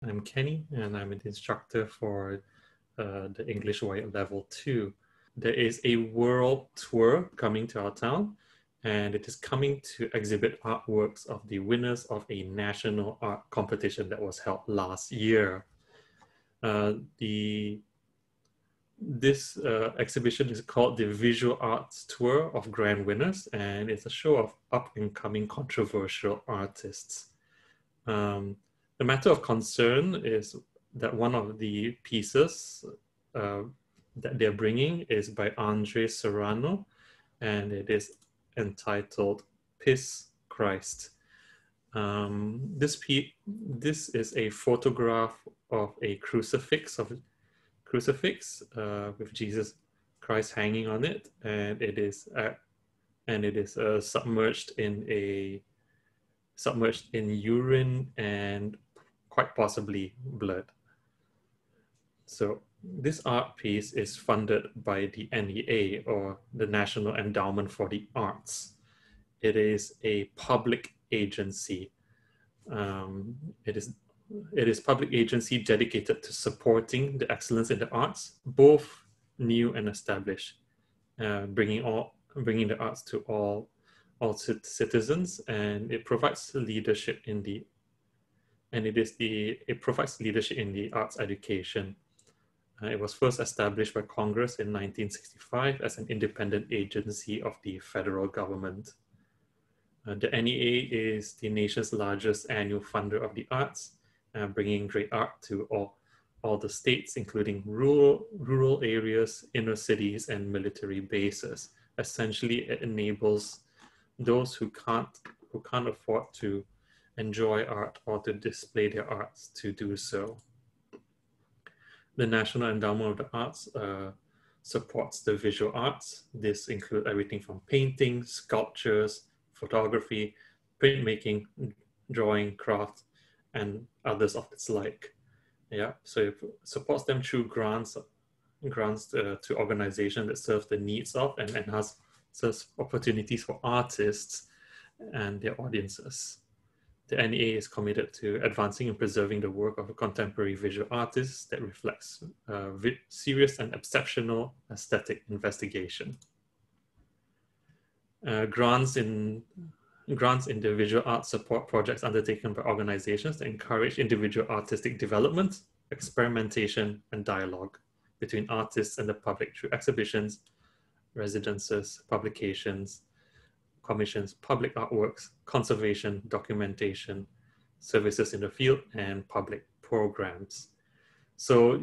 I'm Kenny, and I'm an instructor for the English YA Level 2. There is a world tour coming to our town, and it is coming to exhibit artworks of the winners of a national art competition that was held last year. This exhibition is called the Visual Arts Tour of Grand Winners, and it's a show of up-and-coming controversial artists. The matter of concern is that one of the pieces that they're bringing is by Andre Serrano, and it is entitled Piss Christ. This is a photograph of a crucifix with Jesus Christ hanging on it, and it is submerged in urine and quite possibly blood. So this art piece is funded by the NEA, or the National Endowment for the Arts. It is a public agency. It is public agency dedicated to supporting the excellence in the arts, both new and established, bringing the arts to all citizens, and it provides leadership in the arts education. It was first established by Congress in 1965 as an independent agency of the federal government. The NEA is the nation's largest annual funder of the arts, bringing great art to all the states, including rural areas, inner cities, and military bases. Essentially, it enables those who can't afford to enjoy art or to display their arts to do so. The National Endowment of the Arts supports the visual arts. This includes everything from painting, sculptures, photography, printmaking, drawing, craft, and others of its like. Yeah, so it supports them through grants to organizations that serve the needs of and enhances opportunities for artists and their audiences. The NEA is committed to advancing and preserving the work of a contemporary visual artist that reflects serious and exceptional aesthetic investigation. Grants in the visual arts support projects undertaken by organizations that encourage individual artistic development, experimentation, and dialogue between artists and the public through exhibitions, residences, publications, commissions, public artworks, conservation, documentation, services in the field, and public programs. So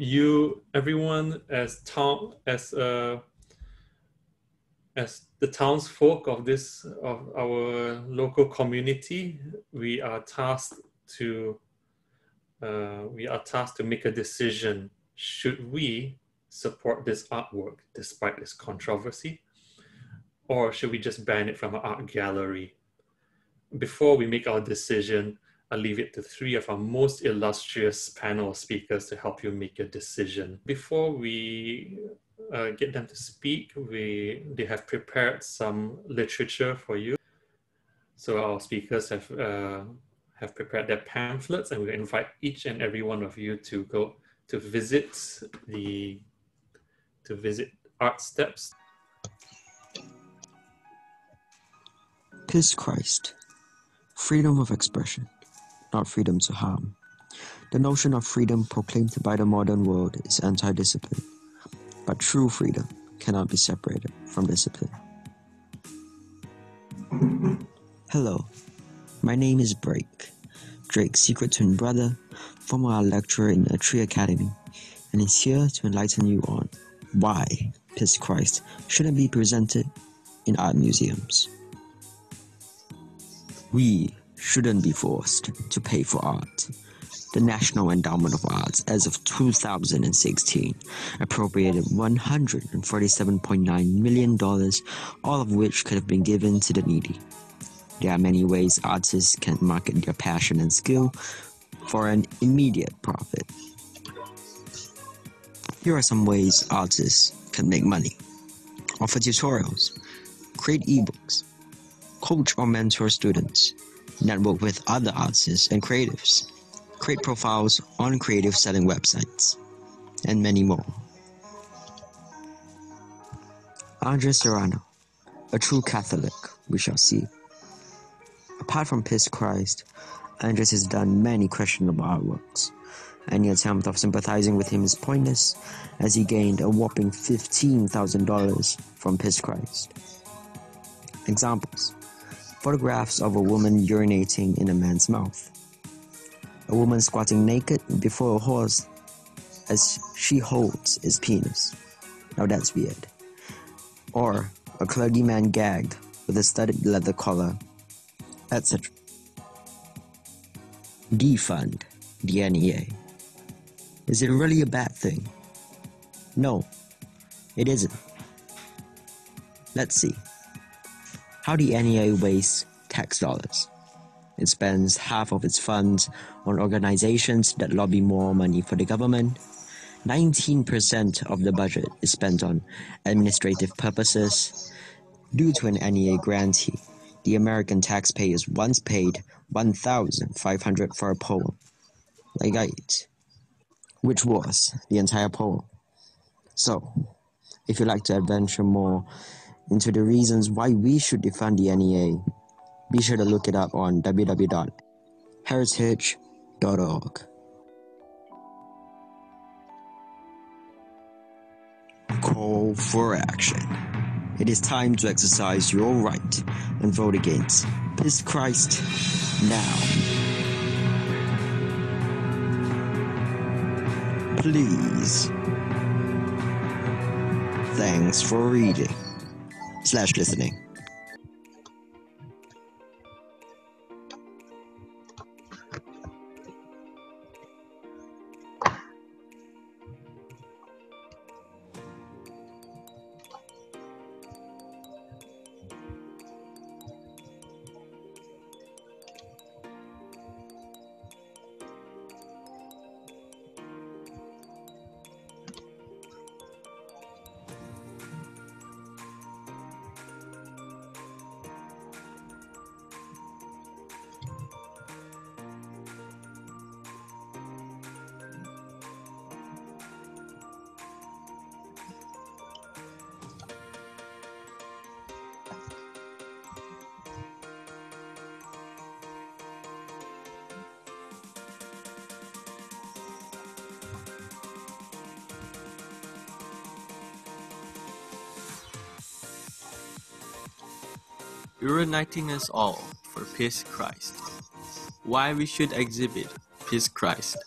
everyone as the townsfolk of our local community, we are tasked to make a decision. Should we support this artwork despite this controversy, or should we just ban it from our art gallery? Before we make our decision, I'll leave it to 3 of our most illustrious panel speakers to help you make your decision. Before we get them to speak, they have prepared some literature for you. So our speakers have prepared their pamphlets, and we invite each and every one of you to go to visit Art Steps. Piss Christ. Freedom of expression, not freedom to harm. The notion of freedom proclaimed by the modern world is anti-discipline, but true freedom cannot be separated from discipline. Hello, my name is Drake's secret twin brother, former art lecturer in a Tree Academy, and is here to enlighten you on why Piss Christ shouldn't be presented in art museums. We shouldn't be forced to pay for art. The National Endowment of Arts, as of 2016, appropriated $147.9 million, all of which could have been given to the needy. There are many ways artists can market their passion and skill for an immediate profit. Here are some ways artists can make money: offer tutorials, create ebooks, coach or mentor students, network with other artists and creatives, create profiles on creative selling websites, and many more. Andre Serrano, a true Catholic, we shall see. Apart from Piss Christ, Andres has done many questionable artworks. Any attempt of sympathizing with him is pointless, as he gained a whopping $15,000 from Piss Christ. Examples: photographs of a woman urinating in a man's mouth, a woman squatting naked before a horse as she holds its penis. Now that's weird. Or a clergyman gagged with a studded leather collar, etc. Defund the NEA. Is it really a bad thing? No, it isn't. Let's see. How the NEA wastes tax dollars. It spends half of its funds on organizations that lobby more money for the government. 19% of the budget is spent on administrative purposes. Due to an NEA grantee, the American taxpayers once paid $1,500 for a poem, like I eat, which was the entire poem. So, if you'd like to adventure more into the reasons why we should defund the NEA, be sure to look it up on www.heritage.org. Call for action. It is time to exercise your right and vote against Piss Christ now. Please. Thanks for reading / listening. Urinating us all for Piss Christ. Why we should exhibit Piss Christ.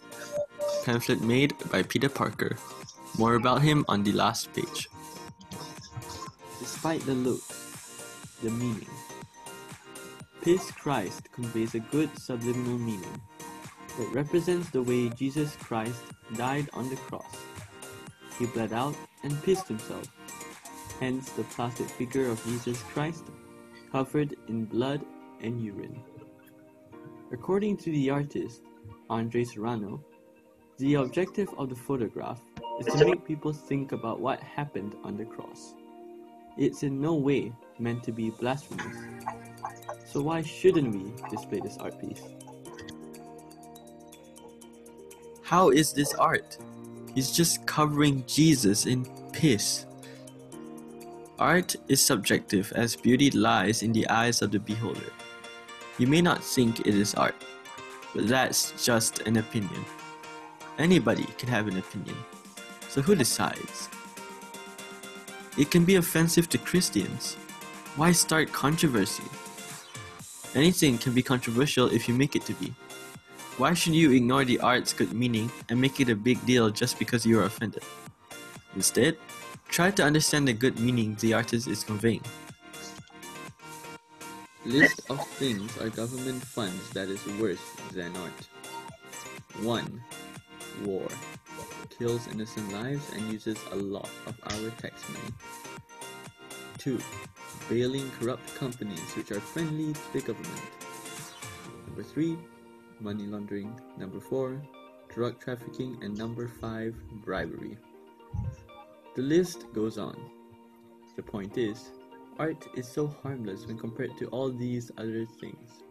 Pamphlet made by Peter Parker. More about him on the last page. Despite the look, the meaning. Piss Christ conveys a good subliminal meaning. It represents the way Jesus Christ died on the cross. He bled out and pissed himself. Hence the plastic figure of Jesus Christ covered in blood and urine. According to the artist, Andre Serrano, the objective of the photograph is to make people think about what happened on the cross. It's in no way meant to be blasphemous. So why shouldn't we display this art piece? How is this art? He's just covering Jesus in piss. Art is subjective, as beauty lies in the eyes of the beholder. You may not think it is art, but that's just an opinion. Anybody can have an opinion, so who decides? It can be offensive to Christians. Why start controversy? Anything can be controversial if you make it to be. Why should you ignore the art's good meaning and make it a big deal just because you are offended? Instead, try to understand the good meaning the artist is conveying. List of things our government funds that is worse than art. 1. War. Kills innocent lives and uses a lot of our tax money. 2. Bailing corrupt companies which are friendly to the government. Number 3. Money laundering. Number 4. Drug trafficking. And number 5. Bribery. The list goes on. The point is, art is so harmless when compared to all these other things.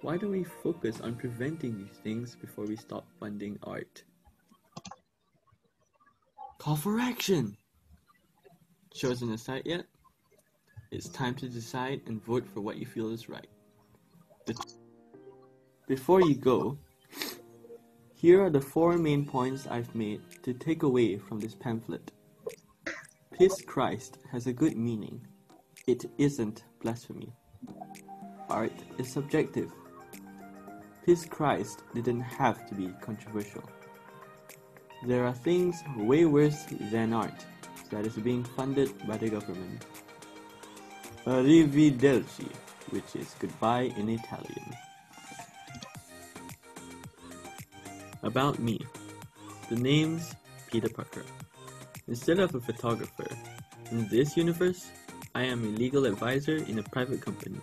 Why don't we focus on preventing these things before we stop funding art? Call for action! Chosen a side yet? It's time to decide and vote for what you feel is right. Before you go, here are the 4 main points I've made to take away from this pamphlet. Piss Christ has a good meaning. It isn't blasphemy. Art is subjective. Piss Christ didn't have to be controversial. There are things way worse than art that is being funded by the government. Arrivederci, which is goodbye in Italian. About me. The name's Peter Parker. Instead of a photographer, in this universe, I am a legal advisor in a private company.